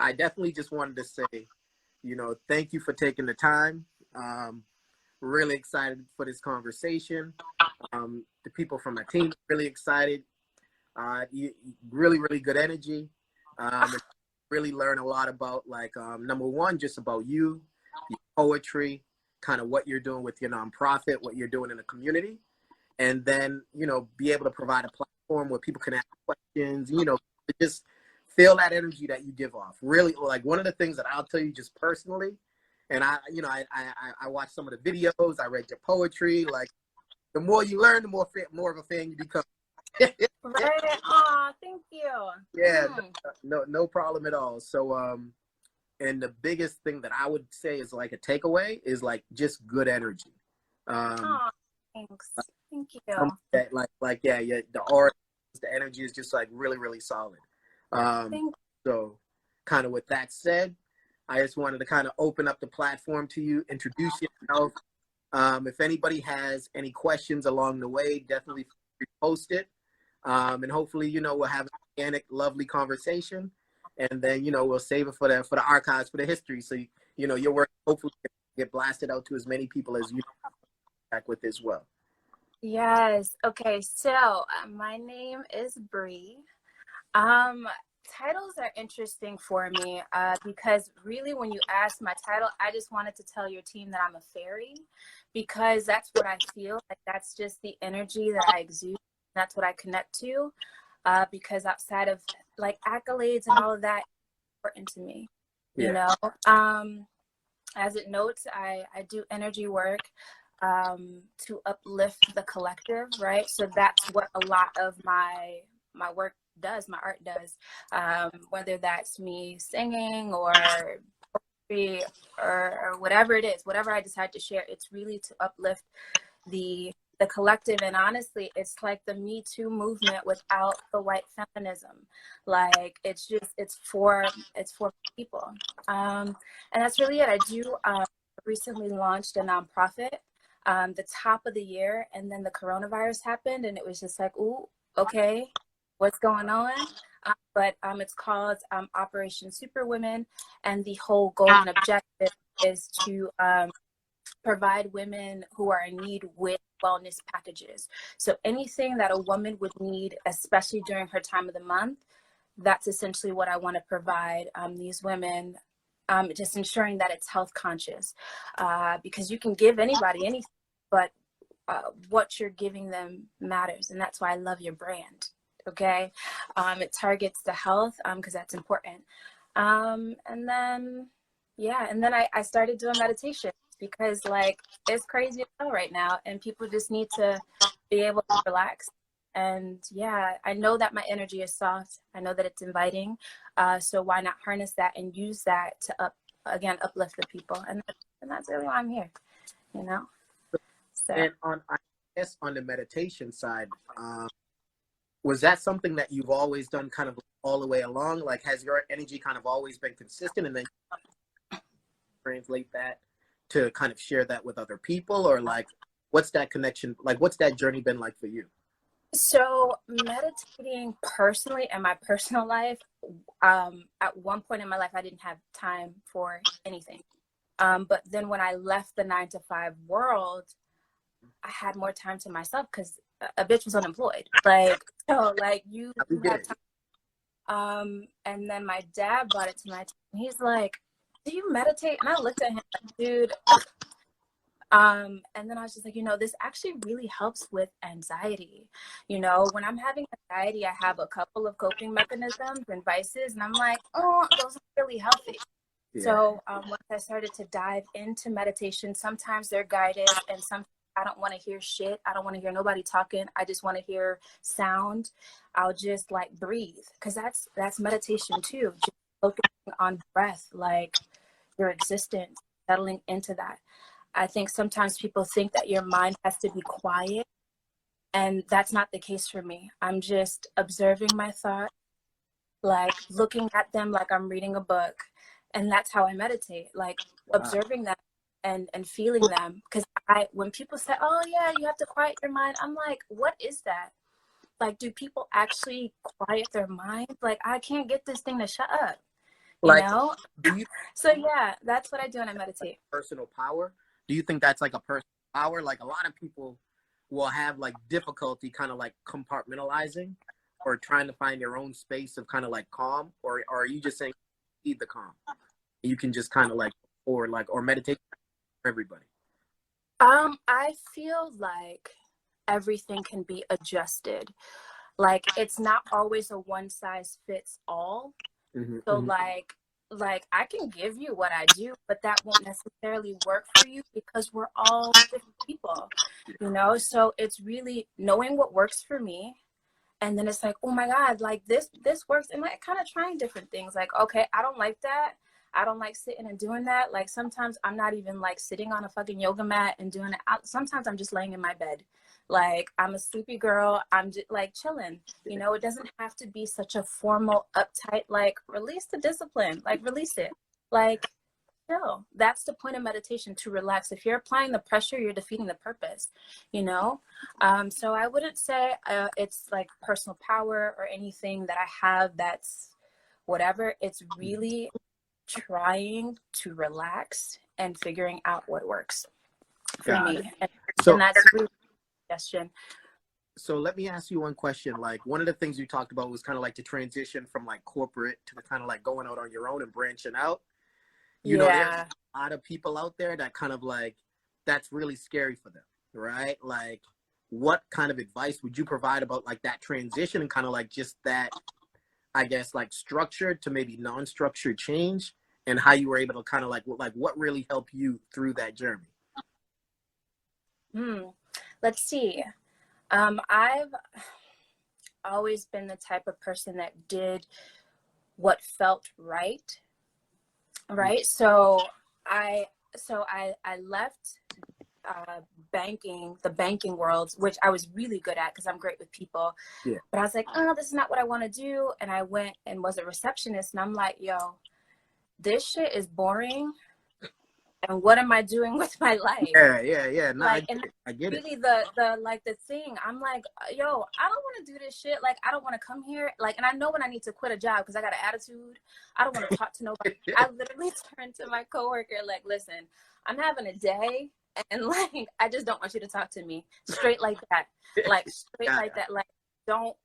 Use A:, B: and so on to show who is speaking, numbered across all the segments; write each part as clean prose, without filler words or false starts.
A: I definitely just wanted to say, thank you for taking the time. Really excited for this conversation. The people from my team really excited. Really, really good energy. Really learn a lot about, like, number one, just about you, your poetry, kind of what you're doing with your nonprofit, what you're doing in the community, and then, be able to provide a platform where people can ask questions, just feel that energy that you give off. Really, like, one of the things that I'll tell you just personally, and I watched some of the videos, I read your poetry. Like, the more you learn, the more of a fan you become.
B: Right. Aw, thank you.
A: Yeah, no problem at all. So, and the biggest thing that I would say is, like, a takeaway is, like, just good energy.
B: Aw, thanks. Thank you.
A: Yeah, the aura, the energy is just, like, really, really solid. So kind of with that said, I just wanted to kind of open up the platform to you, introduce yourself. If anybody has any questions along the way, definitely post it. And hopefully, we'll have an organic, lovely conversation. And then, we'll save it for the archives, for the history. So, your work hopefully get blasted out to as many people as you back with as well.
B: Yes. Okay. So my name is Brie. Titles are interesting for me because really when you ask my title, I just wanted to tell your team that I'm a fairy, because that's what I feel like. That's just the energy that I exude. That's what I connect to, because outside of, like, accolades and all of that, it's important to me. As it notes, I do energy work to uplift the collective, right? So that's what a lot of my work does, my art does, whether that's me singing or poetry or whatever it is, whatever I decide to share, it's really to uplift the collective. And honestly, it's like the Me Too movement without the white feminism. Like, it's for people, and that's really it. I do recently launched a nonprofit the top of the year, and then the coronavirus happened, and it was just like, ooh, okay, what's going on? But it's called Operation Superwomen, and the whole goal and objective is to provide women who are in need with wellness packages. So anything that a woman would need, especially during her time of the month, that's essentially what I want to provide these women, just ensuring that it's health conscious, because you can give anybody anything, but what you're giving them matters. And that's why I love your brand. Okay. It targets the health because that's important. And then I started doing meditation, because, like, it's crazy as hell right now, and people just need to be able to relax. And yeah, I know that my energy is soft. I know that it's inviting. So why not harness that and use that to uplift the people? And that's really why I'm here, So.
A: And I guess on the meditation side, was that something that you've always done kind of all the way along? Like, has your energy kind of always been consistent, and then translate that to kind of share that with other people? Or, like, what's that connection? Like, what's that journey been like for you?
B: So meditating personally in my personal life, at one point in my life, I didn't have time for anything. But then when I left the 9-to-5 world, I had more time to myself, because a bitch was unemployed. Like, so, like, you have time. And then my dad brought it to my attention. He's like, do you meditate? And I looked at him like, dude. And then I was just like, this actually really helps with anxiety. When I'm having anxiety, I have a couple of coping mechanisms and vices, and I'm like, oh, those are really healthy. Yeah. So once I started to dive into meditation, sometimes they're guided, and sometimes I don't want to hear shit. I don't want to hear nobody talking. I just want to hear sound. I'll just, like, breathe, because that's meditation too. Just focusing on breath, like your existence, settling into that. I think sometimes people think that your mind has to be quiet, and that's not the case for me. I'm just observing my thoughts, like looking at them like I'm reading a book, and that's how I meditate, like observing them and feeling them. Because when people say, oh yeah, you have to quiet your mind, I'm like, what is that? Like, do people actually quiet their mind? Like, I can't get this thing to shut up. you
A: Like,
B: know?
A: do you
B: So yeah, that's what I do when I meditate.
A: personal power? Do you think that's like a personal power? Like a lot of people will have like difficulty kind of like compartmentalizing or trying to find their own space of kind of like calm, or are you just saying you need the calm? You can just kind of like or meditate for everybody.
B: I feel like everything can be adjusted. Like it's not always a one size fits all.
A: Mm-hmm,
B: So
A: mm-hmm.
B: like I can give you what I do, but that won't necessarily work for you because we're all different people, you know? So it's really knowing what works for me. And then it's like, oh my God, like this works. And like kind of trying different things. Like, okay, I don't like that. I don't like sitting and doing that. Like sometimes I'm not even like sitting on a fucking yoga mat and doing it. Sometimes I'm just laying in my bed. Like I'm a sleepy girl. I'm just like chilling. You know, it doesn't have to be such a formal, uptight, like release the discipline, like release it. Like, no, that's the point of meditation, to relax. If you're applying the pressure, you're defeating the purpose, you know? So I wouldn't say it's like personal power or anything that I have that's whatever. It's really trying to relax and figuring out what works for
A: Got it.
B: me. And
A: So
B: that's really a suggestion.
A: so let me ask you one question. Like one of the things you talked about was kind of like the transition from like corporate to kind of like going out on your own and branching out. You know, there's
B: Yeah.
A: a lot of people out there that kind of like that's really scary for them, right? Like what kind of advice would you provide about like that transition and kind of like just that, I guess, like structured to maybe non-structured change, and how you were able to kind of like what really helped you through that journey?
B: Let's see. I've always been the type of person that did what felt right. Right. So I left the banking world, which I was really good at because I'm great with people.
A: Yeah.
B: But I was like, oh, this is not what I want to do. And I went and was a receptionist. And I'm like, yo, this shit is boring. And what am I doing with my life?
A: Yeah. No,
B: Like,
A: I get it.
B: really the thing, I'm like, yo, I don't want to do this shit. Like, I don't want to come here. Like, and I know when I need to quit a job because I got an attitude. I don't want to talk to nobody. I literally turned to my coworker like, listen, I'm having a day. And like, I just don't want you to talk to me straight like that. Like straight like that. Like, don't.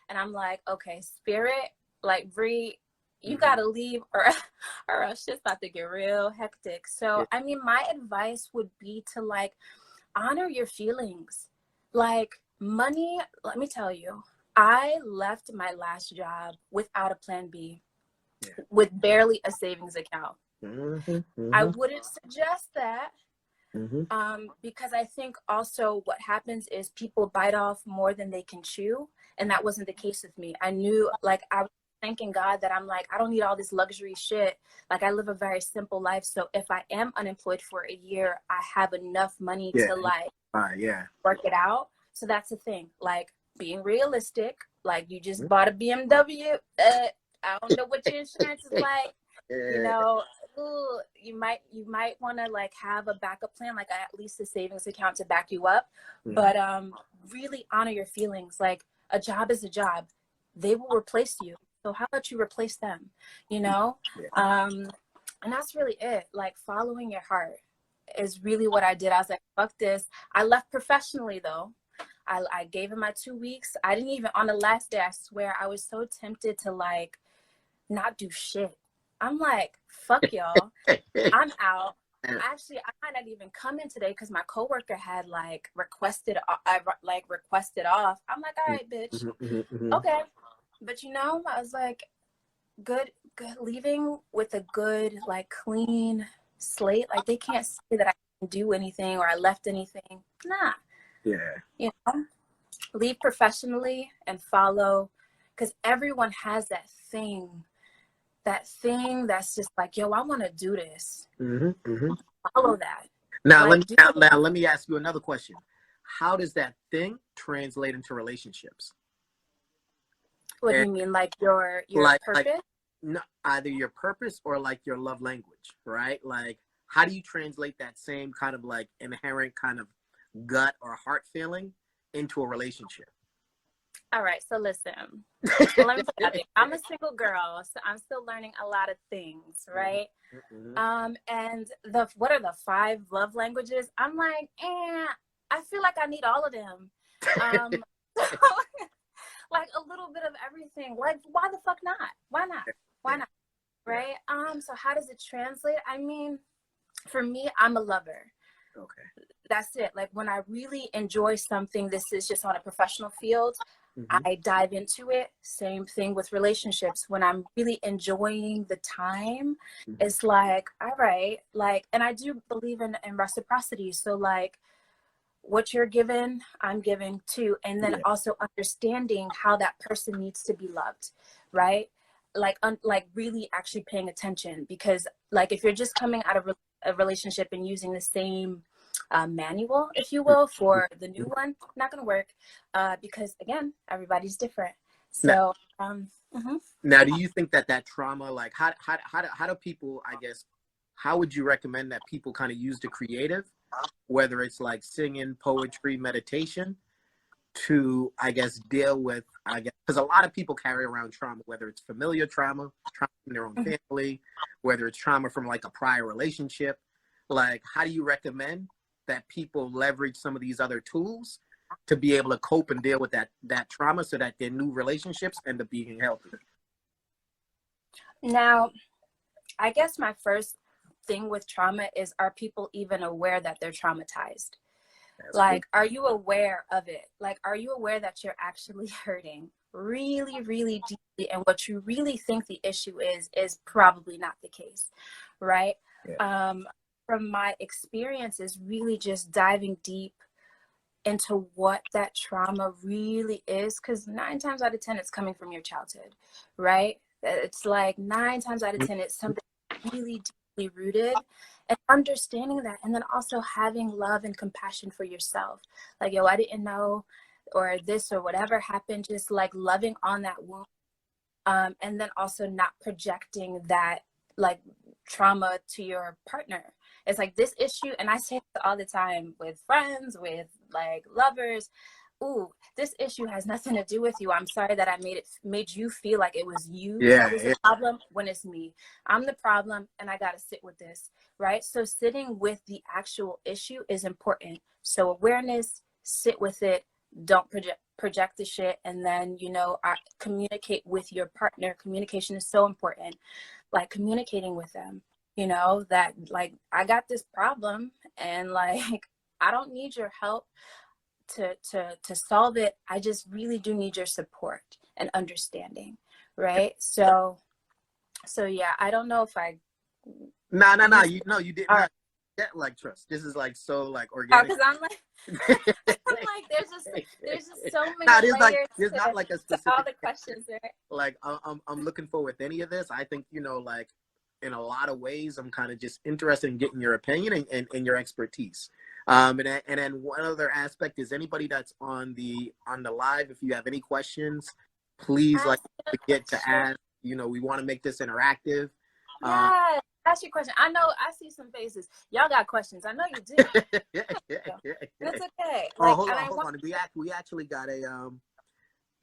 B: And I'm like, okay, spirit, like Brie, you gotta leave or else shit's about to get real hectic. So I mean, my advice would be to like honor your feelings. Like money, let me tell you, I left my last job without a plan B, with barely a savings account. I wouldn't suggest that. Because I think also what happens is people bite off more than they can chew. And that wasn't the case with me. I knew, like, I was thanking God that I'm like, I don't need all this luxury shit. Like, I live a very simple life. So if I am unemployed for a year, I have enough money to like work it out. So that's the thing, like being realistic. Like, you just bought a BMW. I don't know what your insurance is like. You know, ooh, you might want to like have a backup plan, like at least a savings account to back you up. But really honor your feelings. Like, a job is a job. They will replace you. So how about you replace them? You know? And that's really it. Like, following your heart is really what I did. I was like, fuck this. I left professionally though. I gave him my 2 weeks. I didn't even, on the last day, I swear, I was so tempted to like not do shit. I'm like, fuck y'all. I'm out. Actually, I might not even come in today because my coworker had like requested off. I'm like, all right, bitch. Okay. But you know, I was like, good, leaving with a good, like, clean slate. Like, they can't say that I didn't do anything or I left anything. Nah.
A: Yeah.
B: You know, leave professionally and follow, because everyone has that thing that's just like, yo, I want to do this. Follow that.
A: Now,
B: like,
A: let me ask you another question. How does that thing translate into relationships?
B: What do you mean, like your purpose?
A: Like, no, either your purpose or like your love language, right? Like, how do you translate that same kind of like inherent kind of gut or heart feeling into a relationship?
B: All right, so listen, let me tell you, I'm a single girl, so I'm still learning a lot of things, right? And what are the 5 love languages? I'm like, I feel like I need all of them. Like a little bit of everything. Like, why the fuck not? Why not? Why not? Right? So how does it translate? I mean, for me, I'm a lover.
A: Okay.
B: That's it. Like when I really enjoy something, this is just on a professional field, I dive into it. Same thing with relationships. When I'm really enjoying the time, it's like, all right, like, and I do believe in reciprocity. So like what you're given, I'm giving too. And then also understanding how that person needs to be loved, right? Like, like really actually paying attention, because like if you're just coming out of a relationship and using the same manual, if you will, for the new one, not going to work, because again, everybody's different. So
A: now do you think that trauma, like how do people, I guess, how would you recommend that people kind of use the creative, whether it's like singing, poetry, meditation, to, I guess, deal with, I guess, because a lot of people carry around trauma, whether it's familiar trauma from their own family, whether it's trauma from like a prior relationship. Like, how do you recommend that people leverage some of these other tools to be able to cope and deal with that trauma so that their new relationships end up being healthy?
B: Now, I guess my first thing with trauma is, are people even aware that they're traumatized? That's like, cool. Are you aware of it? Like, are you aware that you're actually hurting really, really deeply? And what you really think the issue is probably not the case, right? Yeah. From my experience is really just diving deep into what that trauma really is, because 9 times out of 10 it's coming from your childhood, right? It's like 9 times out of 10 it's something really deeply rooted, and understanding that, and then also having love and compassion for yourself. Like, yo, I didn't know, or this or whatever happened, just like loving on that wound, and then also not projecting that like trauma to your partner. It's like this issue, and I say it all the time with friends, with like lovers. Ooh, this issue has nothing to do with you. I'm sorry that I made you feel like it was you that was the problem, when it's me. I'm the problem, and I gotta sit with this, right? So sitting with the actual issue is important. So awareness, sit with it, don't project the shit, and then, you know, communicate with your partner. Communication is so important. Like communicating with them, you know, that like, I got this problem, and like, I don't need your help to solve it. I just really do need your support and understanding, right? So yeah, I don't know if I
A: you did not get like trust. This is like so like organic.
B: Because I'm like I'm like, there's just so many layers
A: there's not like a specific
B: to all the questions, right?
A: Like I'm looking forward with any of this. I think, you know, like in a lot of ways, I'm kind of just interested in getting your opinion and your expertise. And then one other aspect is, anybody that's on the live, if you have any questions, please like forget to ask. You know, we want to make this interactive.
B: Yeah, ask your question. I know I see some faces. Y'all got questions. I know you do. It's okay.
A: Like, hold on. We actually got a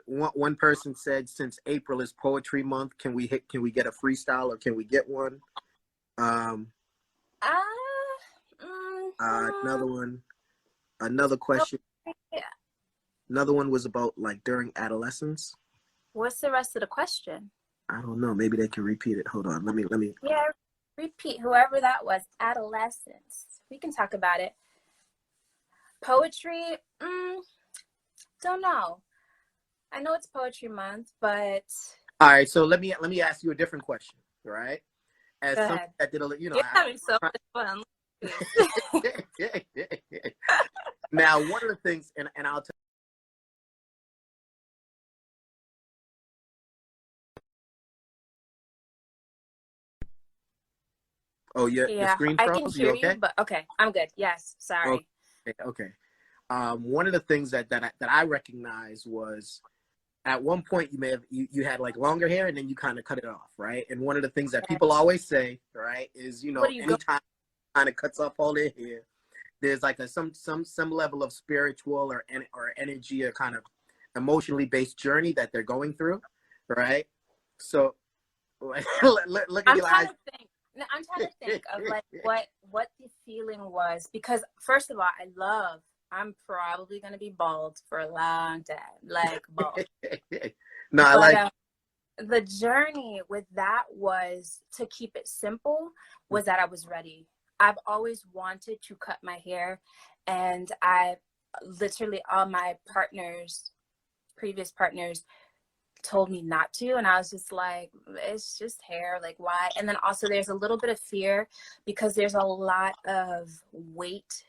A: one person said, since April is poetry month, can we get a freestyle, or can we get one? Another question.
B: Yeah.
A: Another one was about like during adolescence.
B: What's the rest of the question?
A: I don't know. Maybe they can repeat it. Hold on. Let me.
B: Yeah, repeat, whoever that was. Adolescence. We can talk about it. Poetry. Don't know. I know it's poetry month, but.
A: All right. So let me ask you a different question. All right. As something that did you know,
B: you're having so much fun.
A: Now, one of the things, and I'll tell. Oh, yeah. The screen froze.
B: I can hear you, but okay, I'm good. Yes, sorry.
A: Okay. One of the things that I recognized was, at one point you had like longer hair, and then you kind of cut it off, right? And one of the things that people always say, right, is, you know, anytime kind of cuts off all their hair, there's like some level of spiritual or energy, or kind of emotionally based journey that they're going through, right? So look at
B: I'm
A: your
B: trying
A: eyes.
B: to think. No, I'm trying to think of like what the feeling was, because first of all, I'm probably gonna be bald for a long time, like bald.
A: No, I
B: But
A: like.
B: the journey with that was, to keep it simple, was that I was ready. I've always wanted to cut my hair, and I literally, all my previous partners told me not to, and I was just like, it's just hair, like why? And then also there's a little bit of fear because there's a lot of weight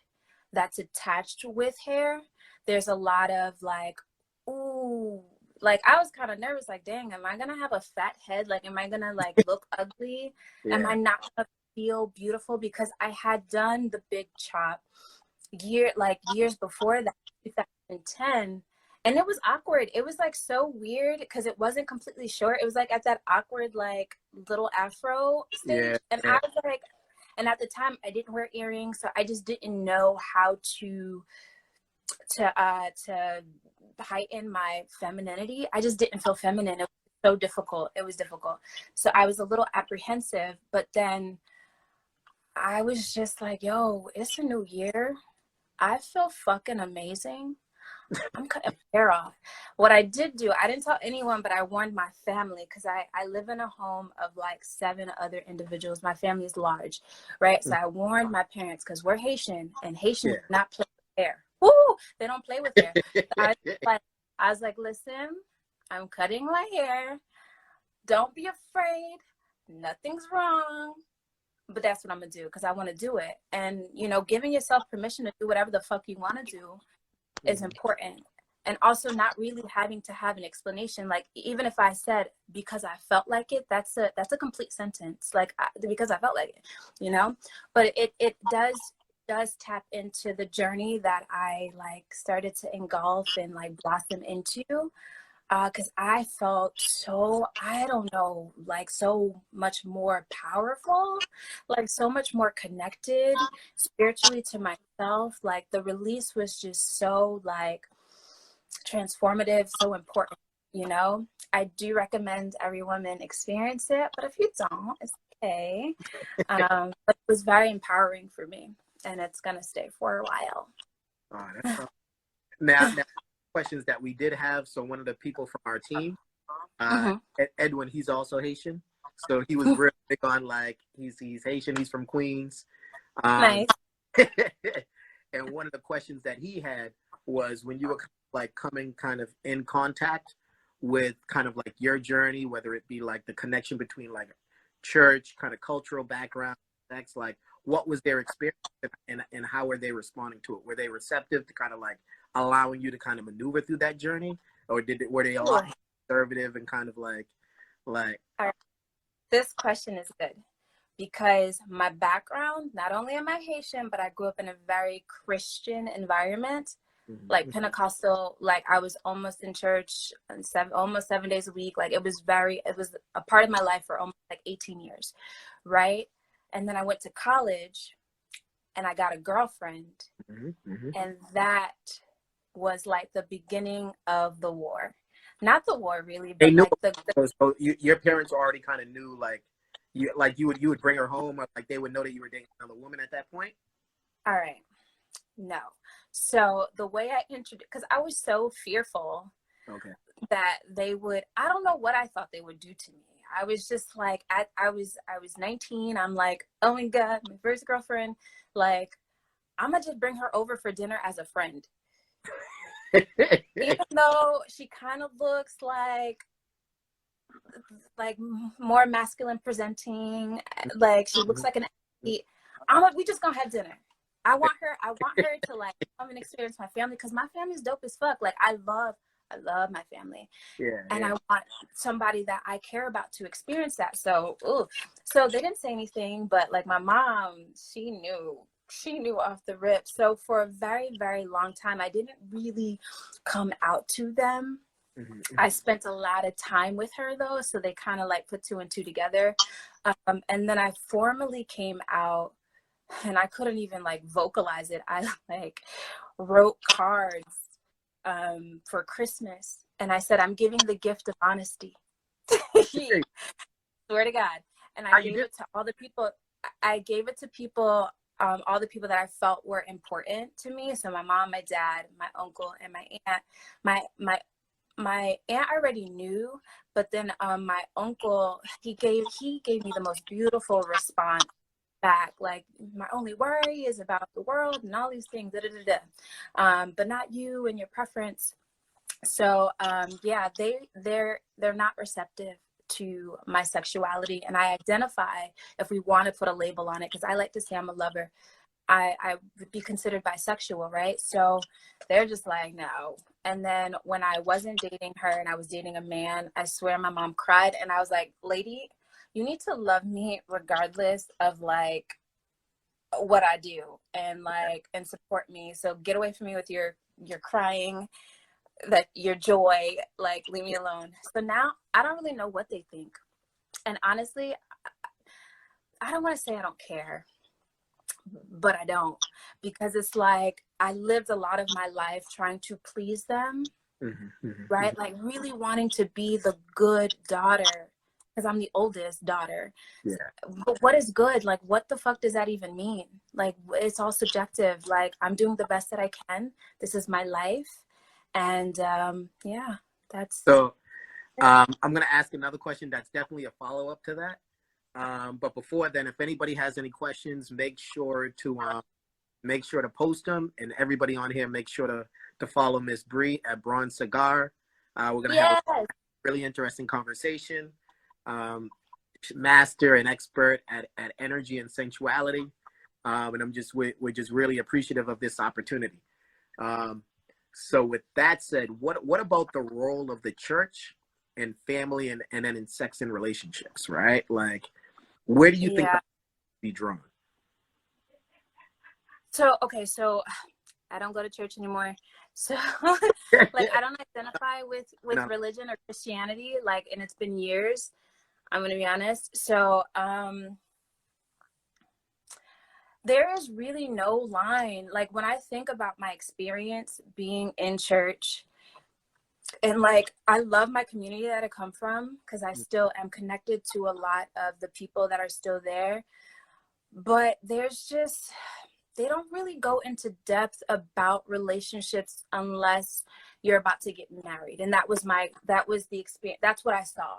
B: that's attached with hair. There's a lot of like, ooh, like I was kind of nervous, like, dang, am I gonna have a fat head? Like, am I gonna like look ugly? Am
A: Yeah.
B: I not gonna feel beautiful? Because I had done the big chop years before that, 2010. And it was awkward. It was like so weird because it wasn't completely short. It was like at that awkward, like little afro
A: Yeah.
B: stage. And
A: Yeah.
B: I was like, and at the time I didn't wear earrings. So I just didn't know how to heighten my femininity. I just didn't feel feminine. It was so difficult. It was difficult. So I was a little apprehensive, but then I was just like, yo, it's a new year. I feel fucking amazing. I'm cutting my hair off. What I did do, I didn't tell anyone, but I warned my family, because I live in a home of like 7 other individuals. My family is large, right? So I warned my parents, because we're Haitian, and Haitians do not play with hair. Woo! They don't play with hair. So I was like, listen, I'm cutting my hair. Don't be afraid. Nothing's wrong. But that's what I'm gonna do, because I want to do it. And giving yourself permission to do whatever the fuck you want to do is important. And also not really having to have an explanation. Like, even if I said because I felt like it, that's a complete sentence. Like, because I felt like it. But it does tap into the journey that I like started to engulf and like blossom into. Because I felt so, I don't know, like so much more powerful, like so much more connected spiritually to myself. Like the release was just so like transformative, so important. I do recommend every woman experience it, but if you don't, it's okay. But it was very empowering for me, and it's going to stay for a while.
A: Oh, that's now questions that we did have. So one of the people from our team, Edwin, he's also Haitian. So he was really big on like he's Haitian. He's from Queens.
B: Nice.
A: And one of the questions that he had was when you were like coming kind of in contact with kind of like your journey, whether it be like the connection between like church, kind of cultural background, that's like what was their experience and how were they responding to it? Were they receptive to kind of like allowing you to kind of maneuver through that journey, or were they a lot more conservative and kind of like? All
B: right. This question is good because my background, not only am I Haitian, but I grew up in a very Christian environment, like Pentecostal. Like I was almost in church almost 7 days a week. Like it was a part of my life for almost like 18 years, right? And then I went to college, and I got a girlfriend, and that was like the beginning of the war. Not the war really, but
A: knew,
B: like
A: so your parents already kind of knew you would bring her home, or like they would know that you were dating another woman at that point.
B: All right. No. So the way I introduced, because I was so fearful that they would, I don't know what I thought they would do to me. I was just like, I was 19. I'm like, oh my God, my first girlfriend. Like, I'm gonna just bring her over for dinner as a friend. Even though she kind of looks like more masculine presenting, like she looks like an athlete. I'm like, we just gonna have dinner. I want her to like come and experience my family, because my family's dope as fuck. Like I love my family. And I want somebody that I care about to experience that. So they didn't say anything, but like my mom, she knew off the rip. So for a very, very long time, I didn't really come out to them. I spent a lot of time with her though, so they kind of like put 2 and 2 together. And then I formally came out, and I couldn't even like vocalize it. I like wrote cards for Christmas, and I said, I'm giving the gift of honesty. Swear to God. And I gave it to all the people. I gave it to people, all the people that I felt were important to me. So my mom, my dad, my uncle, and my aunt. My aunt already knew, but then my uncle, he gave me the most beautiful response back. Like, my only worry is about the world and all these things, but not you and your preference. So yeah, they're not receptive to my sexuality, and I identify, if we want to put a label on it, because I like to say I'm a lover, I would be considered bisexual, right? So they're just like, no. And then when I wasn't dating her and I was dating a man, I swear my mom cried, and I was like, lady, you need to love me regardless of like what I do, and like, and support me. So get away from me with your crying, that your joy, like, leave me alone. So now I don't really know what they think. And honestly, I don't want to say I don't care, but I don't, because it's like I lived a lot of my life trying to please them, right? Like really wanting to be the good daughter, because I'm the oldest daughter.
A: Yeah.
B: But what is good? Like, what the fuck does that even mean? Like, it's all subjective. Like, I'm doing the best that I can. This is my life. And yeah, that's
A: so. I'm going to ask another question that's definitely a follow-up to that. But before then, if anybody has any questions, make sure to post them, and everybody on here, make sure to follow Miss Brie at Bronze Cigar. We're going to have a really interesting conversation. Master and expert at energy and sensuality. And we're just really appreciative of this opportunity. So with that said, what about the role of the church and family and then in sex and relationships, right? Like, where do you think that be drawn?
B: So, okay, so I don't go to church anymore. So like, I don't identify with religion or Christianity, like, and it's been years, I'm gonna be honest. So there is really no line. Like, when I think about my experience being in church, and like, I love my community that I come from, because I still am connected to a lot of the people that are still there. But there's just, they don't really go into depth about relationships unless you're about to get married. And that was the experience. That's what I saw,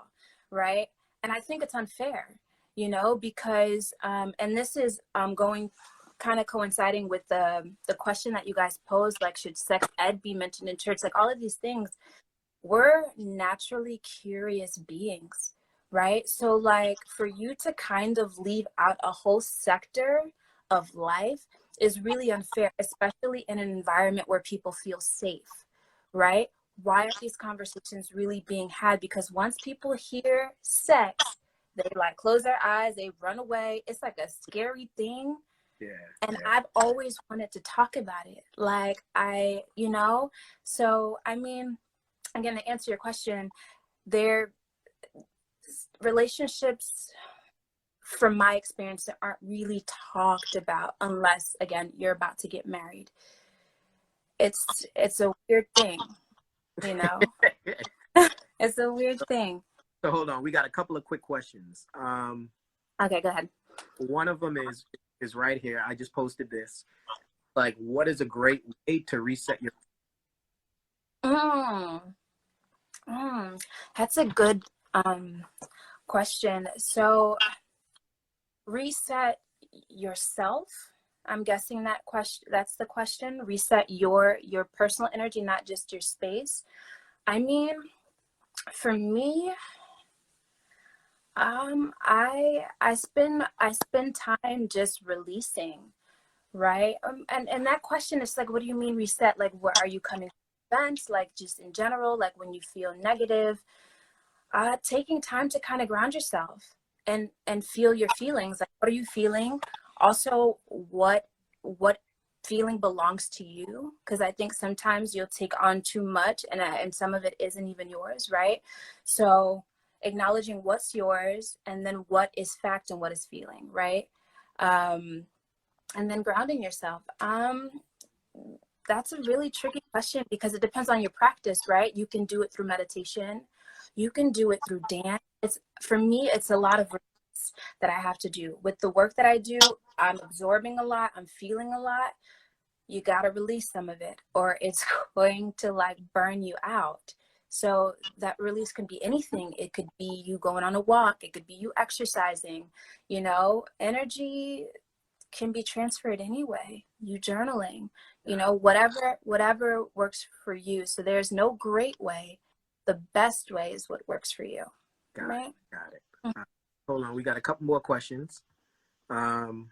B: right? And I think it's unfair, because, and this is going kind of coinciding with the question that you guys posed, like, should sex ed be mentioned in church? Like, all of these things, we're naturally curious beings, right? So like, for you to kind of leave out a whole sector of life is really unfair, especially in an environment where people feel safe, right? Why are these conversations really being had? Because once people hear sex, they like close their eyes, they run away. It's like a scary thing.
A: Yeah.
B: And I've always wanted to talk about it. Like, so I mean, again, to answer your question, their relationships, from my experience, that aren't really talked about unless, again, you're about to get married. It's a weird thing, It's a weird thing.
A: So hold on, we got a couple of quick questions.
B: Okay, go ahead.
A: One of them is right here. I just posted this. Like, what is a great way to reset your?
B: That's a good question. So, reset yourself. I'm guessing that's the question. Reset your personal energy, not just your space. I mean, for me, I spend time just releasing, right? And that question is like, what do you mean reset? Like, where are you coming from events? Like, just in general, like when you feel negative, taking time to kind of ground yourself and feel your feelings. Like, what are you feeling? Also, what feeling belongs to you? Because I think sometimes you'll take on too much, and some of it isn't even yours, right? So acknowledging what's yours, and then what is fact and what is feeling, right? And then grounding yourself. that's a really tricky question because it depends on your practice, right? You can do it through meditation. You can do it through dance. For me, it's a lot of release that I have to do. With the work that I do, I'm absorbing a lot. I'm feeling a lot. You got to release some of it or it's going to like burn you out. So that release can be anything. It could be you going on a walk. It could be you exercising. You know, energy can be transferred anyway. You journaling, you know, whatever works for you. So there's no great way. The best way is what works for you.
A: Got
B: right?
A: it. Got it. Hold on. We got a couple more questions. All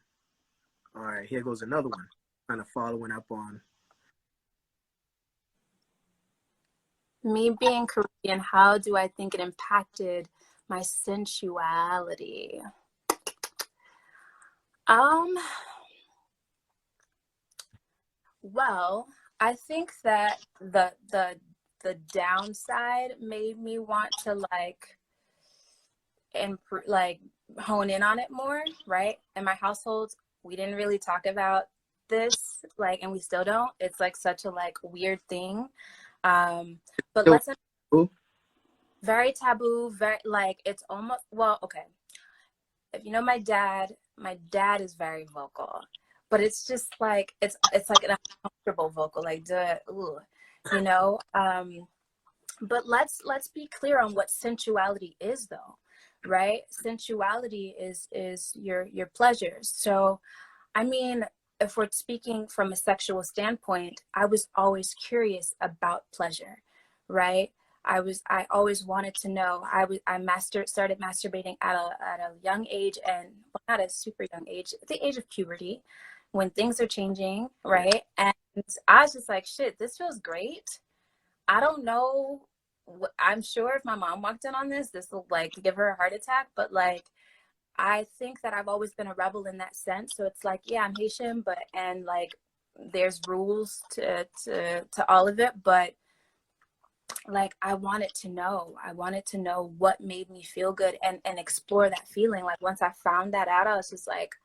A: right. Here goes another one. Kind of following up on.
B: Me being Korean, how do I think it impacted my sensuality? Well, I think that the downside made me want to like improve, like hone in on it more, right? In my household, we didn't really talk about this, like, and we still don't. It's like such a like weird thing. But
A: So,
B: let's very taboo, very like it's almost well, okay. If you know my dad is very vocal, but it's just like it's like an uncomfortable vocal, like duh, ooh, you know. But let's be clear on what sensuality is, though, right? Sensuality is your pleasures. So, I mean, if we're speaking from a sexual standpoint, I was always curious about pleasure, right? I always wanted to know. Started masturbating at a young age, and well, not a super young age, at the age of puberty, when things are changing, right? And I was just like, shit, this feels great. I don't know. I'm sure if my mom walked in on this will like give her a heart attack, but like, I think that I've always been a rebel in that sense. So it's like, yeah, I'm Haitian, and like, there's rules to all of it, but like, I wanted to know what made me feel good and explore that feeling. Like, once I found that out, I was just like,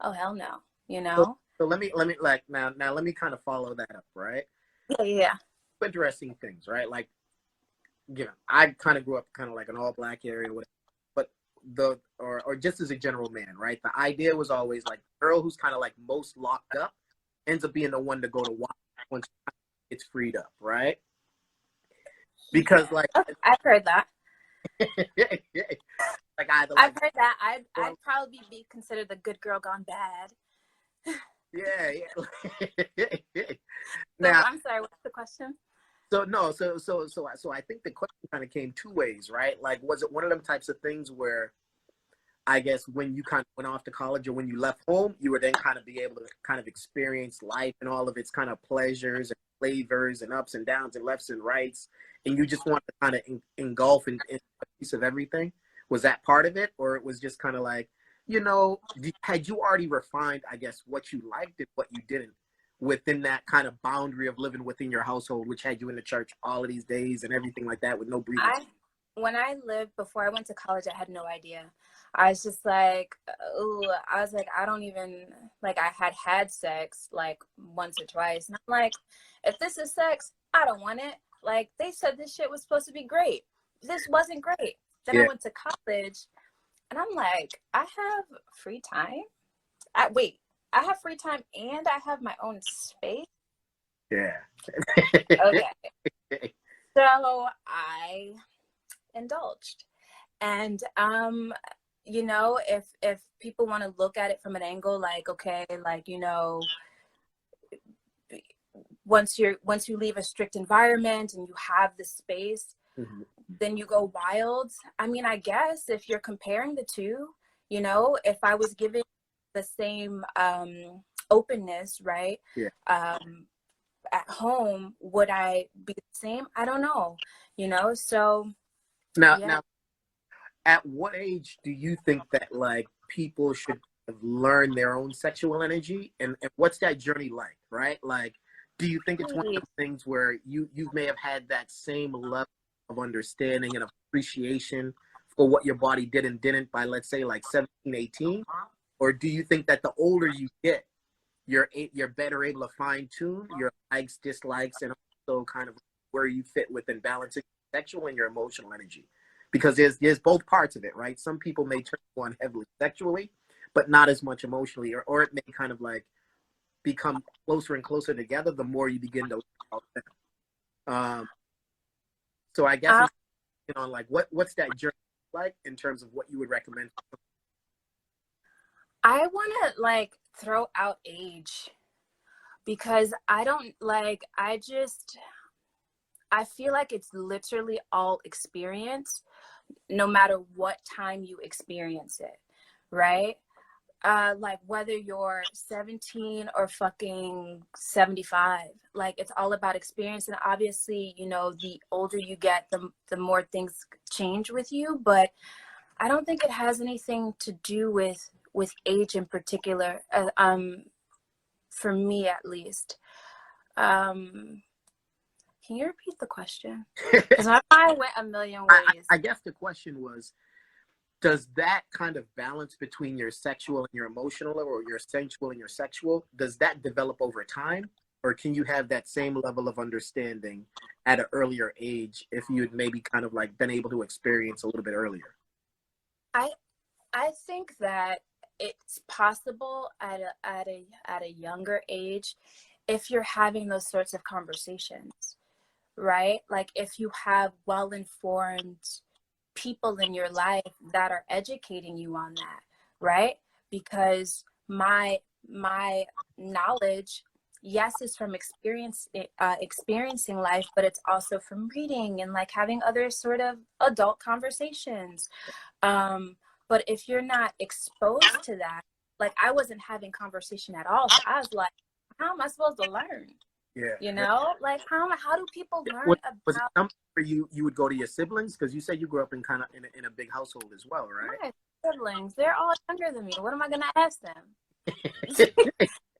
B: oh, hell no, you know?
A: So let me like now let me kind of follow that up, right?
B: Yeah.
A: Interesting things, right? Like, you know, I kind of grew up kind of like an all black area, but or just as a general man, right? The idea was always like the girl who's kind of like most locked up ends up being the one to go to watch once it's freed up, right? Because like
B: I've heard that.
A: like either
B: I've heard that. I'd probably be considered the good girl gone bad.
A: yeah.
B: Now, I'm sorry, what's the question?
A: So I think the question kind of came two ways, right? Like, was it one of them types of things where I guess when you kind of went off to college or when you left home, you were then kind of be able to kind of experience life and all of its kind of pleasures and flavors and ups and downs and lefts and rights, and you just want to kind of engulf in a piece of everything? Was that part of it, or it was just kind of like, you know, had you already refined, I guess, what you liked and what you didn't within that kind of boundary of living within your household, which had you in the church all of these days and everything like that with no breathing?
B: When I lived before I went to college, I had no idea. I was just like, ooh, I was like, I don't even, like, I had sex like once or twice. And I'm like, if this is sex, I don't want it. Like, they said this shit was supposed to be great. This wasn't great. Then I went to college and I'm like, I have free time. I have free time and I have my own space.
A: Yeah.
B: Okay. So I indulged. And you know, if people want to look at it from an angle like, okay, like, you know, once you leave a strict environment and you have the space, mm-hmm. then you go wild. I mean, I guess if you're comparing the two, you know, if I was given the same openness, right?
A: Yeah.
B: At home, would I be the same? I don't know, you know? So
A: now at what age do you think that like people should learn their own sexual energy, and what's that journey like, right? Like, do you think it's one of those things where you may have had that same level of understanding and appreciation for what your body did and didn't by, let's say, like 17, 18? Or do you think that the older you get, you're better able to fine tune your likes, dislikes, and also kind of where you fit within balancing sexual and your emotional energy, because there's both parts of it, right? Some people may turn on heavily sexually, but not as much emotionally, or it may kind of like become closer and closer together the more you begin to. So I guess I'm on like what's that journey like in terms of what you would recommend.
B: I want to like throw out age, because I don't like, I feel like it's literally all experience, no matter what time you experience it, right? Like whether you're 17 or fucking 75, like it's all about experience. And obviously, you know, the older you get, the more things change with you. But I don't think it has anything to do with age in particular. For me, at least. Can you repeat the question? Because my mind went a million ways.
A: I guess the question was, does that kind of balance between your sexual and your emotional, or your sensual and your sexual, does that develop over time? Or can you have that same level of understanding at an earlier age if you had maybe kind of like been able to experience a little bit earlier?
B: I think that it's possible at a younger age if you're having those sorts of conversations, right? Like if you have well-informed people in your life that are educating you on that, right? Because my knowledge, yes, is from experiencing life, but it's also from reading and like having other sort of adult conversations. But if you're not exposed to that, like I wasn't having conversation at all, so I was like, how am I supposed to learn?
A: Yeah.
B: You know, like how do people learn
A: Was
B: about?
A: it something where you would go to your siblings, because you said you grew up in kind of in a big household as well, right?
B: My siblings, they're all younger than me. What am I gonna ask them?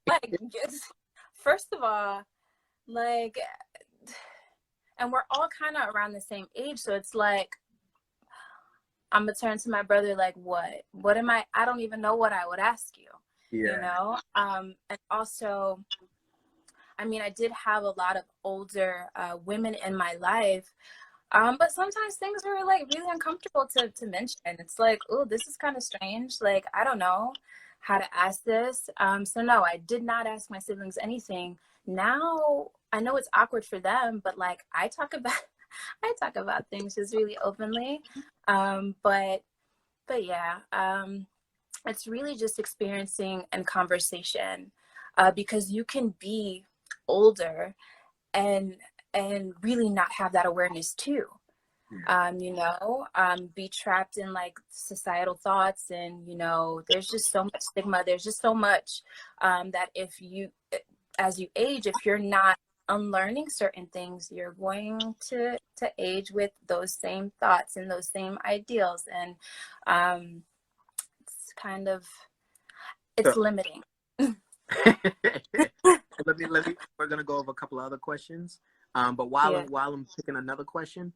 B: Like, first of all, like, and we're all kind of around the same age, so it's like I'm gonna turn to my brother like, what am I don't even know what I would ask you.
A: Yeah.
B: You know, and also, I mean, I did have a lot of older women in my life, but sometimes things were like really uncomfortable to mention. It's like, oh, this is kind of strange. Like, I don't know how to ask this. So no, I did not ask my siblings anything. Now I know it's awkward for them, but like I talk about things just really openly. But yeah, it's really just experiencing and conversation, because you can be older and really not have that awareness too. You know, be trapped in like societal thoughts, and you know, there's just so much stigma. There's just so much that if you, as you age, if you're not unlearning certain things, you're going to age with those same thoughts and those same ideals, and it's kind of, it's limiting.
A: let me we're gonna go over a couple of other questions, but while I'm picking another question,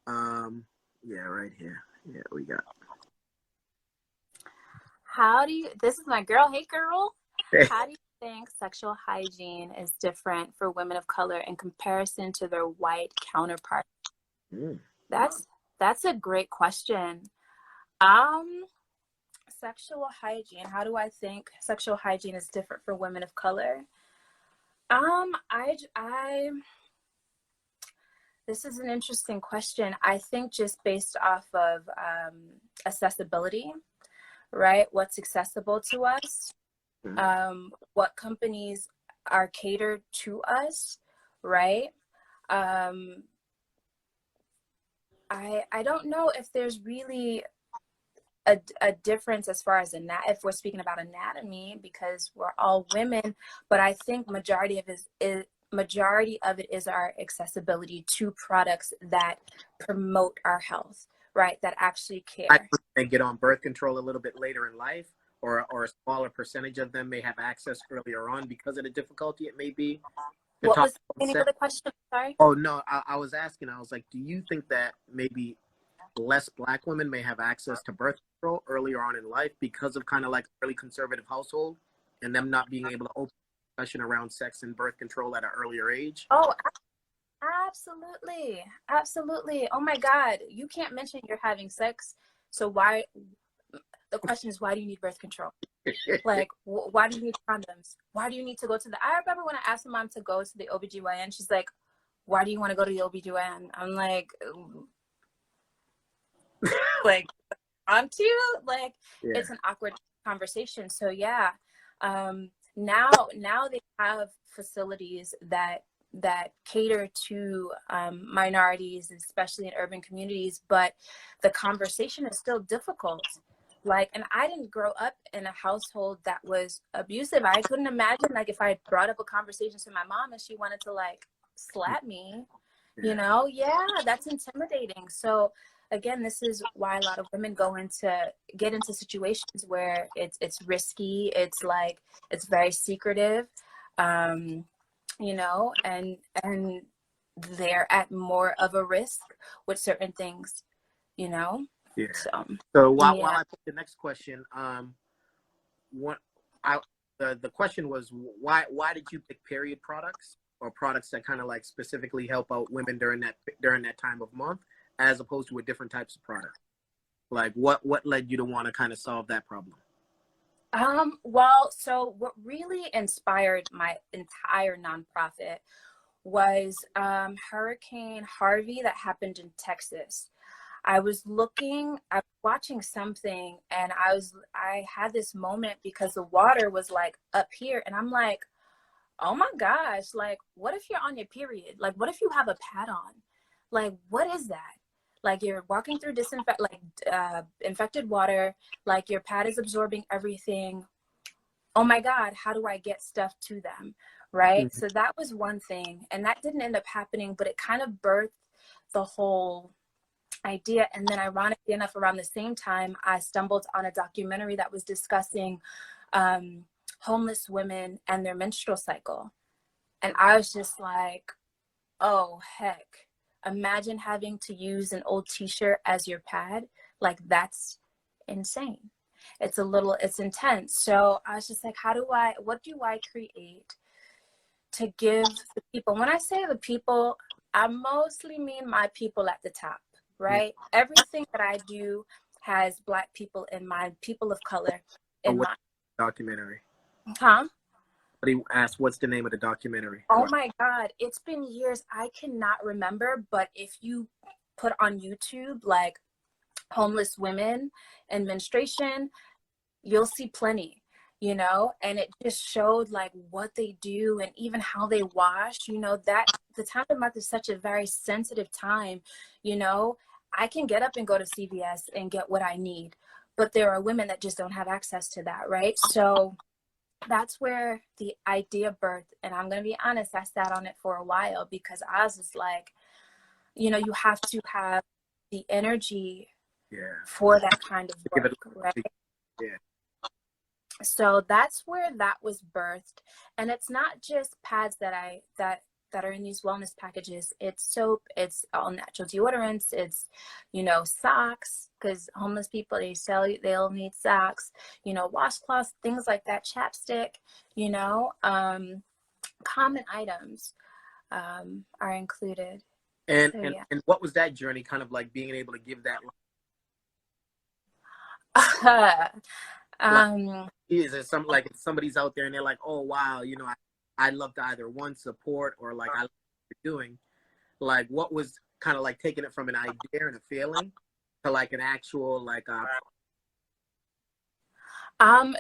A: yeah, right here, yeah, we got,
B: this is my girl, hey girl, how do you think sexual hygiene is different for women of color in comparison to their white counterparts? That's a great question. Sexual hygiene, how do I think sexual hygiene is different for women of color? I this is an interesting question. I think just based off of accessibility, right? What's accessible to us, what companies are catered to us, right? I don't know if there's really a difference as far as if we're speaking about anatomy, because we're all women, but I think majority of it is our accessibility to products that promote our health, right? That actually care.
A: They get on birth control a little bit later in life, or a smaller percentage of them may have access earlier on because of the difficulty it may be.
B: What was any other question? Sorry.
A: Oh no, I was asking. I was like, do you think that maybe less Black women may have access to birth control earlier on in life because of kind of like a really conservative household and them not being able to open discussion around sex and birth control at an earlier age.
B: Oh, absolutely. Absolutely. Oh my God. You can't mention you're having sex. So why, the question is, why do you need birth control? Like, why do you need condoms? Why do you need to go to the, I remember when I asked my mom to go to the OBGYN, she's like, why do you want to go to the OBGYN? I'm like, like, on to you? Like,
A: Yeah.
B: it's an awkward conversation. So yeah, now they have facilities that cater to minorities, especially in urban communities, but the conversation is still difficult. Like, and I didn't grow up in a household that was abusive. I couldn't imagine, like, if I brought up a conversation to my mom and she wanted to, like, slap me, you know? Yeah, that's intimidating. So again, this is why a lot of women get into situations where it's risky. It's like, it's very secretive, you know, and they're at more of a risk with certain things, you know?
A: Yeah.
B: So
A: while
B: yeah.
A: I put the next question, the question was, why did you pick period products or products that kind of like specifically help out women during that time of month, as opposed to with different types of products? Like, what led you to want to kind of solve that problem?
B: Well, so what really inspired my entire nonprofit was Hurricane Harvey that happened in Texas. I was watching something, and I had this moment because the water was like up here, and I'm like, oh my gosh, like, what if you're on your period? Like, what if you have a pad on? Like, what is that? Like, you're walking through infected water, like your pad is absorbing everything. Oh my God, how do I get stuff to them? Right?
A: Mm-hmm.
B: So that was one thing, and that didn't end up happening, but it kind of birthed the whole idea. And then ironically enough, around the same time, I stumbled on a documentary that was discussing homeless women and their menstrual cycle. And I was just like, oh, heck, imagine having to use an old t-shirt as your pad. Like, that's insane. It's intense. So I was just like, what do I create to give the people? When I say the people, I mostly mean my people at the top, right? Yeah. Everything that I do has Black people in mind, people of color in mind.
A: Documentary.
B: Huh?
A: But he asked, what's the name of the documentary?
B: Oh my God, it's been years. I cannot remember, but if you put on YouTube, like, homeless women and menstruation, you'll see plenty, you know, and it just showed like what they do and even how they wash, you know, that the time of month is such a very sensitive time, you know. I can get up and go to CVS and get what I need, but there are women that just don't have access to that, right? So that's where the idea birthed. And I'm going to be honest, I sat on it for a while because I was just like, you know, you have to have the energy for that kind of work, right?
A: Yeah.
B: So that's where that was birthed. And it's not just pads that are in these wellness packages. It's soap, it's all natural deodorants, it's, you know, socks, because homeless people, they'll need socks, you know, washcloths, things like that, chapstick, you know, common items are included.
A: And,
B: so, yeah.
A: And what was that journey kind of like, being able to give that? Is it something like, if somebody's out there and they're like, oh wow, you know, I'd love to either one, support, or like, I love what you're doing. Like, what was kind of like taking it from an idea and a feeling to like an actual like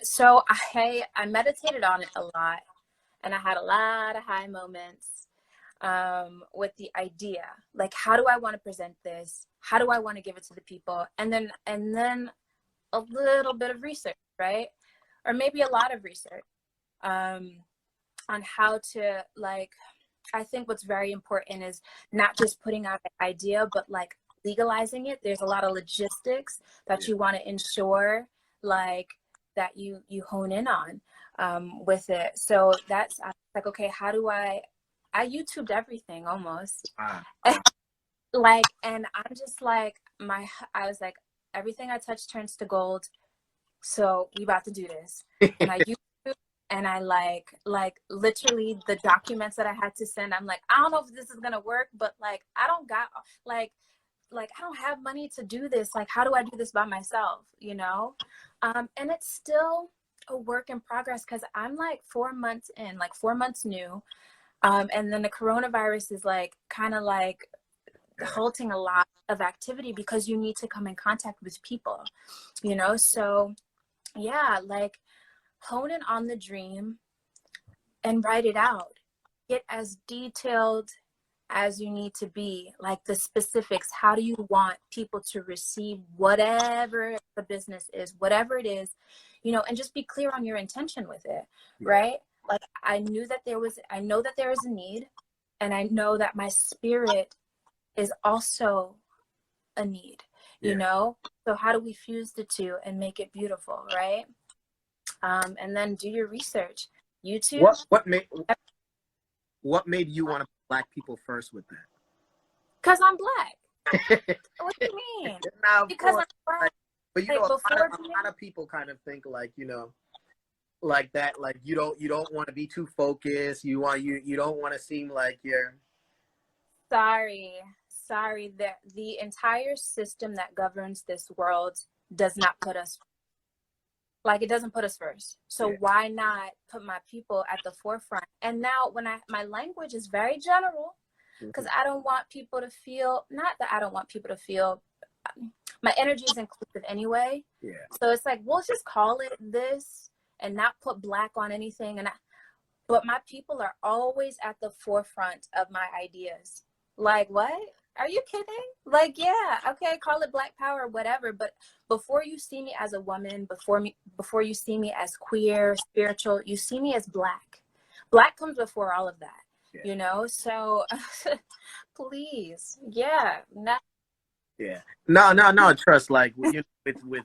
B: so I meditated on it a lot, and I had a lot of high moments with the idea, like, how do I want to present this? How do I want to give it to the people? And then a little bit of research, right? Or maybe a lot of research on how to, like, I think what's very important is not just putting out an idea, but like legalizing it. There's a lot of logistics that you want to ensure, like, that you hone in on with it. So that's like, okay, how do I YouTubed everything almost. Like, and I'm just like, I was like, everything I touch turns to gold. So we about to do this. And I and I like literally the documents that I had to send. I'm like, I don't know if this is gonna work, but like I don't got like I don't have money to do this. Like, how do I do this by myself? You know? And it's still a work in progress because I'm like 4 months in, like 4 months new. And then the coronavirus is like kind of like halting a lot of activity because you need to come in contact with people, you know? So yeah, like hone in on the dream and write it out. Get as detailed as you need to be, like the specifics. How do you want people to receive whatever the business is, whatever it is, you know, and just be clear on your intention with it, right? Like I know that there is a need, and I know that my spirit is also a need, you know? So how do we fuse the two and make it beautiful, right? And then do your research. YouTube.
A: What made you want to put Black people first with that?
B: Because I'm Black. What do you mean?
A: Now,
B: because
A: course,
B: I'm Black.
A: But you know, a lot of people kind of think like, you know, like that, like you don't want to be too focused. You don't want to seem like you're
B: sorry. The entire system that governs this world does not put us, like, it doesn't put us first. So why not put my people at the forefront? And now when my language is very general, because I don't want people to feel, not that I don't want people to feel, my energy is inclusive anyway.
A: Yeah.
B: So it's like, we'll just call it this and not put Black on anything. But my people are always at the forefront of my ideas. Like, what? Are you kidding? Like, yeah, okay, call it Black power, whatever. But before you see me as a woman, before you see me as queer, spiritual, you see me as Black. Black comes before all of that, you know? So please, yeah.
A: Yeah. No, trust, like, you know,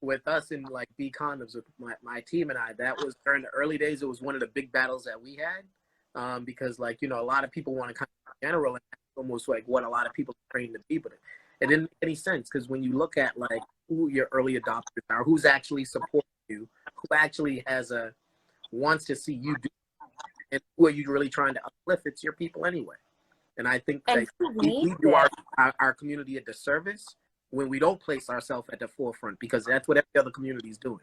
A: with us and like B Condoms, with my team and I, that was during the early days. It was one of the big battles that we had, because, like, you know, a lot of people want to kind of general, almost like what a lot of people are trained to be, but it didn't make any sense, because when you look at like who your early adopters are, who's actually supporting you, who actually wants to see you do, and who are you really trying to uplift, it's your people anyway. And I think that we do our community a disservice when we don't place ourselves at the forefront, because that's what every other community is doing.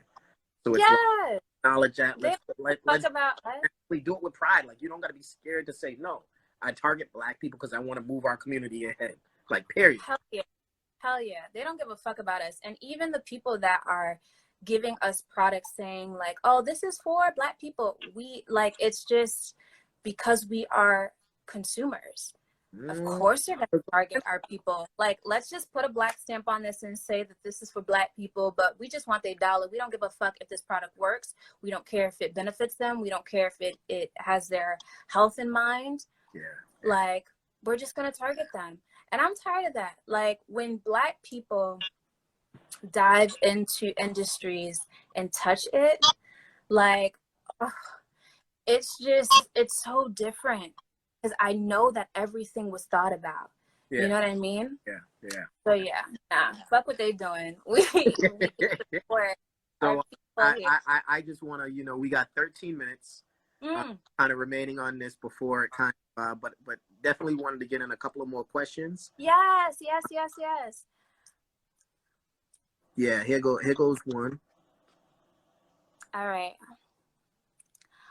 A: So it's like, acknowledge that. Let's actually do it with pride. Like, you don't got to be scared to say, no, I target Black people because I want to move our community ahead. Like, period.
B: Hell yeah. They don't give a fuck about us. And even the people that are giving us products saying like, oh, this is for Black people, we like, it's just because we are consumers. Of course they're going to target our people. Like, let's just put a Black stamp on this and say that this is for Black people, but we just want their dollar. We don't give a fuck if this product works. We don't care if it benefits them. We don't care if it has their health in mind. Like, we're just going to target them. And I'm tired of that. Like, when Black people dive into industries and touch it, like, it's so different. Because I know that everything was thought about. You know what I mean?
A: Yeah.
B: So fuck what they doing. We support
A: so I just want to, you know, we got 13 minutes kind of remaining on this before it kind of, but definitely wanted to get in a couple of more questions.
B: Yes.
A: Yeah, here goes one.
B: All right.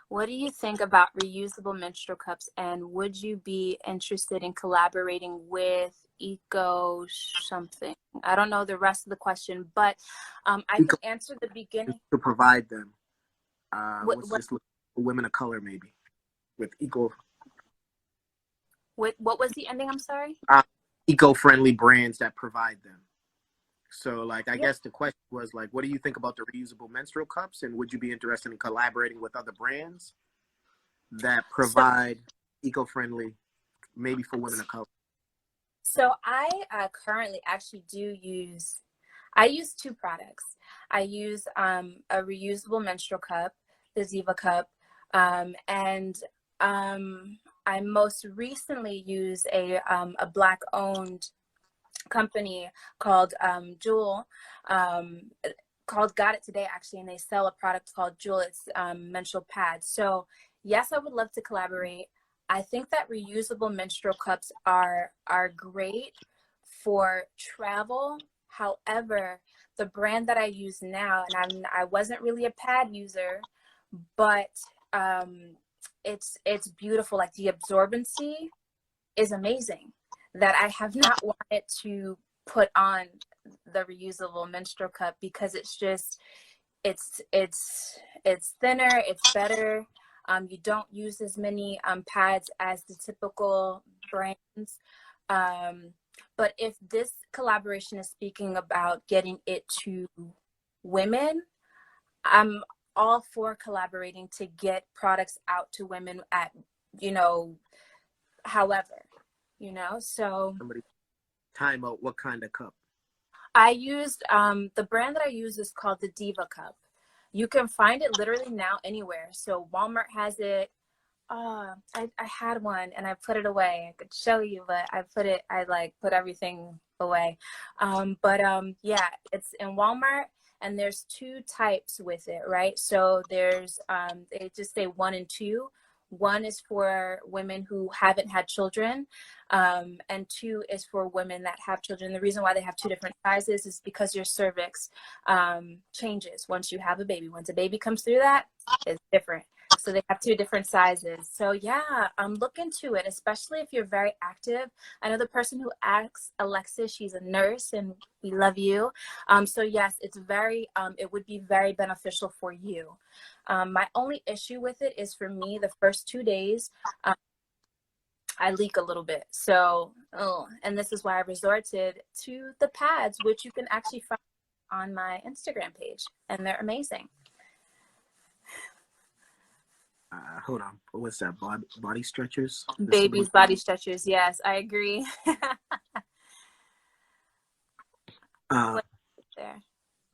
B: What do you think about reusable menstrual cups, and would you be interested in collaborating with Eco something? I don't know the rest of the question, but I can answer the beginning.
A: To provide them. Let's just look for women of color, maybe, with eco.
B: What was the ending? I'm sorry.
A: Eco-friendly brands that provide them. So, like, I guess the question was, like, what do you think about the reusable menstrual cups, and would you be interested in collaborating with other brands that provide eco-friendly, maybe for women of color?
B: So I currently actually I use two products. I use a reusable menstrual cup, the Ziva cup, and I most recently use a Black-owned company called Jewel, called Got It Today, actually, and they sell a product called Jewel. It's menstrual pads. So yes, I would love to collaborate. I think that reusable menstrual cups are great for travel. However, the brand that I use now, and I wasn't really a pad user, but it's beautiful. Like the absorbency is amazing, that I have not wanted to put on the reusable menstrual cup because it's just it's thinner, it's better. You don't use as many pads as the typical brands. But if this collaboration is speaking about getting it to women, I'm all for collaborating to get products out to women at, however, so.
A: Somebody time out. What kind of cup?
B: I used, the brand that I use is called the Diva Cup. You can find it literally now anywhere. So Walmart has it. I had one and I put it away. I could show you, but I put everything away. Yeah, it's in Walmart, and there's 2 types with it, right? So there's, they just say 1 and 2. 1 is for women who haven't had children, and 2 is for women that have children. The reason why they have 2 different sizes is because your cervix changes once you have a baby. Once a baby comes through that, it's different. So they have 2 different sizes. So yeah, look into it, especially if you're very active. I know the person who asks, Alexis, she's a nurse, and we love you. So yes, it's very, it would be very beneficial for you. My only issue with it is, for me, the first 2 days, I leak a little bit. So, and this is why I resorted to the pads, which you can actually find on my Instagram page, and they're amazing.
A: Hold on. What's that? Body stretchers?
B: Baby's body stretchers. Yes, I agree. There.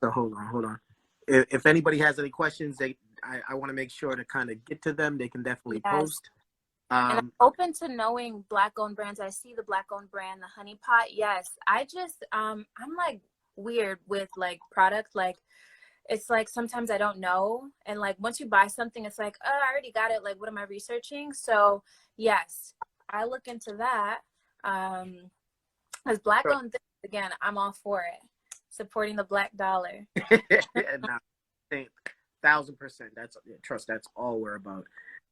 A: So hold on. If anybody has any questions, I want to make sure to kind of get to them. They can definitely post.
B: And I'm open to knowing Black-owned brands. I see the Black-owned brand, the Honey Pot. Yes, I just I'm like weird with like product. Like, it's like sometimes I don't know, and like once you buy something, it's like, oh, I already got it. Like, what am I researching? So yes, I look into that. As Black-owned things, again, I'm all for it. Supporting the Black dollar.
A: No, 1,000%. That's all we're about.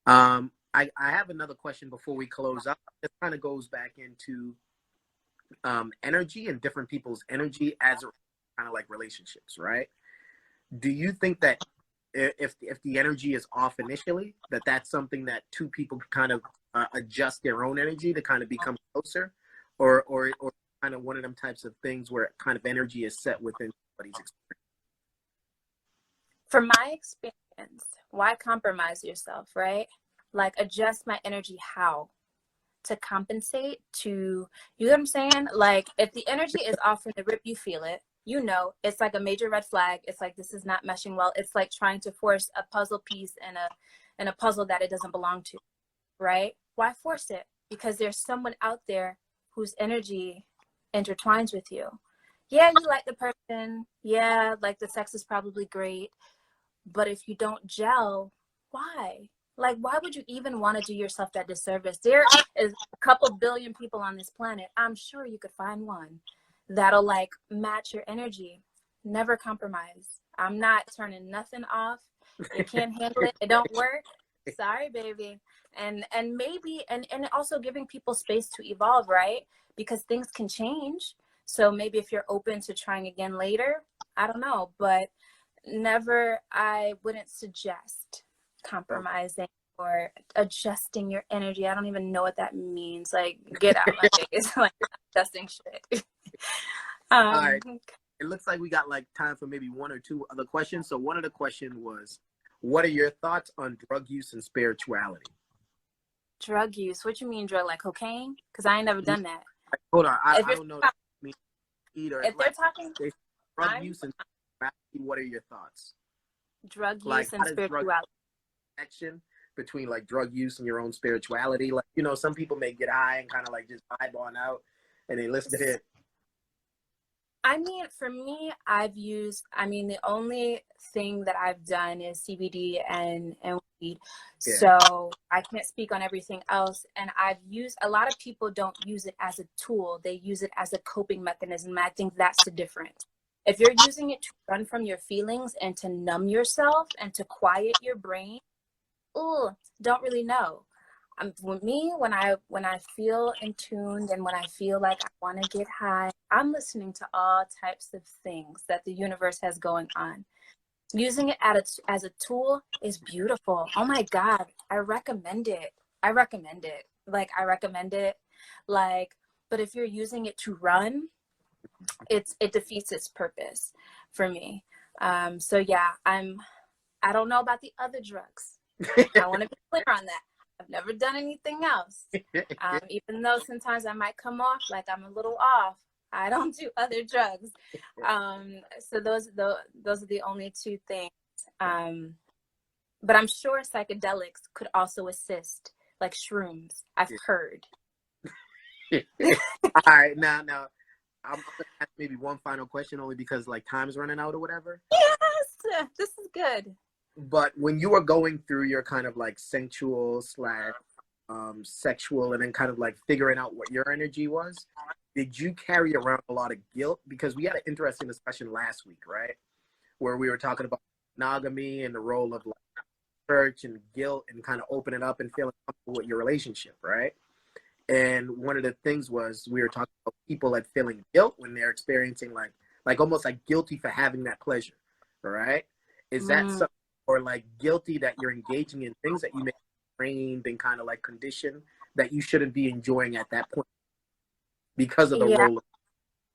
A: I have another question before we close up. It kind of goes back into energy and different people's energy as kind of like relationships, right? Do you think that if the energy is off initially, that's something that 2 people kind of adjust their own energy to kind of become closer, or kind of one of them types of things where kind of energy is set within somebody's experience?
B: From my experience, why compromise yourself, right? Like, adjust my energy how? To compensate, to, you know what I'm saying? Like, if the energy is off from the rip, you feel it. It's like a major red flag. It's like, this is not meshing well. It's like trying to force a puzzle piece in a puzzle that it doesn't belong to, right? Why force it? Because there's someone out there whose energy intertwines with you. Yeah, you like the person. Yeah, like the sex is probably great. But if you don't gel, why? Like, why would you even want to do yourself that disservice? There is a couple billion people on this planet. I'm sure you could find one that'll like match your energy. Never compromise. I'm not turning nothing off. You can't handle it. It don't work. Sorry, baby. And maybe, and also giving people space to evolve, right? Because things can change. So maybe if you're open to trying again later, I don't know, but never, I wouldn't suggest compromising or adjusting your energy. I don't even know what that means. Like, get out my face. Like, adjusting shit.
A: All right. It looks like we got like time for maybe 1 or 2 other questions. So one of the questions was, what are your thoughts on drug use and spirituality?
B: Drug use? What you mean drug? Like cocaine? Because I ain't never done that.
A: Hold on. I don't know. Either.
B: If they're talking
A: drug use and spirituality, what are your thoughts?
B: Drug use and spirituality.
A: Connection between like drug use and your own spirituality. Like, some people may get high and kind of like just vibe on out and they listen to it.
B: I mean, for me, the only thing that I've done is CBD and weed.
A: Yeah.
B: So I can't speak on everything else. And a lot of people don't use it as a tool. They use it as a coping mechanism. I think that's the difference. If you're using it to run from your feelings and to numb yourself and to quiet your brain, don't really know. With me, when I feel in tuned and when I feel like I want to get high, I'm listening to all types of things that the universe has going on. Using it as a tool is beautiful. Oh my God, I recommend it. I recommend it. I recommend it. But if you're using it to run, it defeats its purpose for me. So yeah, I don't know about the other drugs. I want to be clear on that. I've never done anything else. Even though sometimes I might come off like I'm a little off, I don't do other drugs. So those are the only two things. But I'm sure psychedelics could also assist, like shrooms. I've heard.
A: All right, now I'm gonna ask maybe one final question, only because like time's running out or whatever.
B: Yes, this is good.
A: But when you were going through your kind of like sensual / sexual, and then kind of like figuring out what your energy was, did you carry around a lot of guilt? Because we had an interesting discussion last week, right? Where we were talking about monogamy and the role of like church and guilt and kind of opening up and feeling comfortable with your relationship, right? And one of the things was we were talking about people like feeling guilt when they're experiencing like almost like guilty for having that pleasure, right? Is that something, or like guilty that you're engaging in things that you may have trained and kind of like conditioned that you shouldn't be enjoying at that point because of the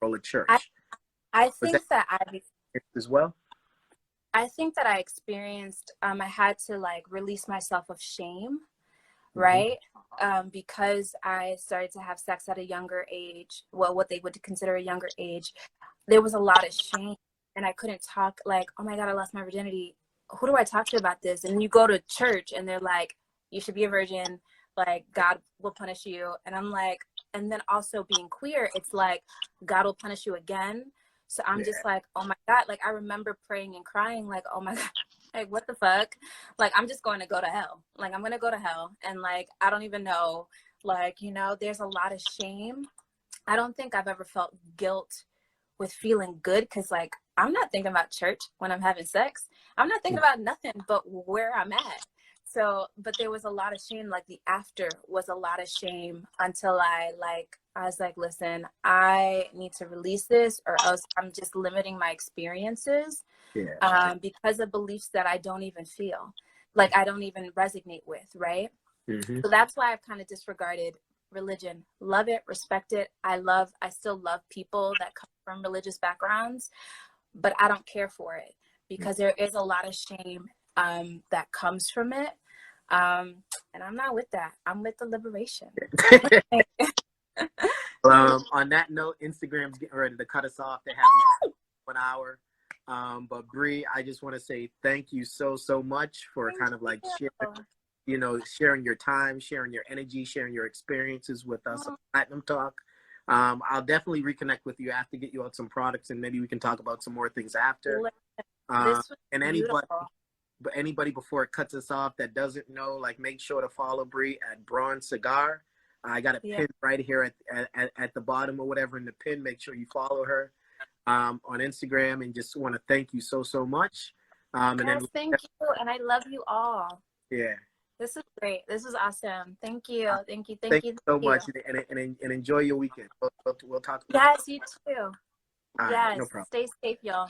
A: role of church?
B: I think that
A: as well.
B: I think that I experienced, I had to like release myself of shame, right? Because I started to have sex at a younger age, well, what they would consider a younger age, there was a lot of shame and I couldn't talk like, oh my God, I lost my virginity. Who do I talk to about this? And you go to church and they're like, you should be a virgin, like God will punish you. And I'm like, and then also being queer, it's like, God will punish you again. So I'm just like, oh my God. Like I remember praying and crying like, oh my God, like what the fuck? Like, I'm just going to go to hell. Like, I'm going to go to hell. And like, I don't even know, like, you know, there's a lot of shame. I don't think I've ever felt guilt with feeling good. Cause like, I'm not thinking about church when I'm having sex. I'm not thinking about nothing but where I'm at. So, but there was a lot of shame, like the after was a lot of shame until I was like, listen, I need to release this or else I'm just limiting my experiences because of beliefs that I don't even feel, like I don't even resonate with, right? So that's why I've kind of disregarded religion. Love it, respect it. I still love people that come from religious backgrounds, but I don't care for it because there is a lot of shame that comes from it. And I'm not with that. I'm with the liberation.
A: On that note, Instagram's getting ready to cut us off. They have 1 hour. But Brie, I just want to say thank you so much for kind of like sharing your time, sharing your energy, sharing your experiences with us on Platinum Talk. I'll definitely reconnect with you after, get you out some products, and maybe we can talk about some more things after. And anybody before it cuts us off that doesn't know, like, make sure to follow Brie at Braun Cigar. I got a pin right here at the bottom or whatever in the pin. Make sure you follow her on Instagram, and just want to thank you so much.
B: Yes, thank you, and I love you all.
A: Yeah.
B: This is great. This is awesome. Thank you. Thank you so
A: much, and enjoy your weekend. We'll talk.
B: Yes, you too.
A: Yes,
B: right,
A: no problem.
B: Stay safe, y'all.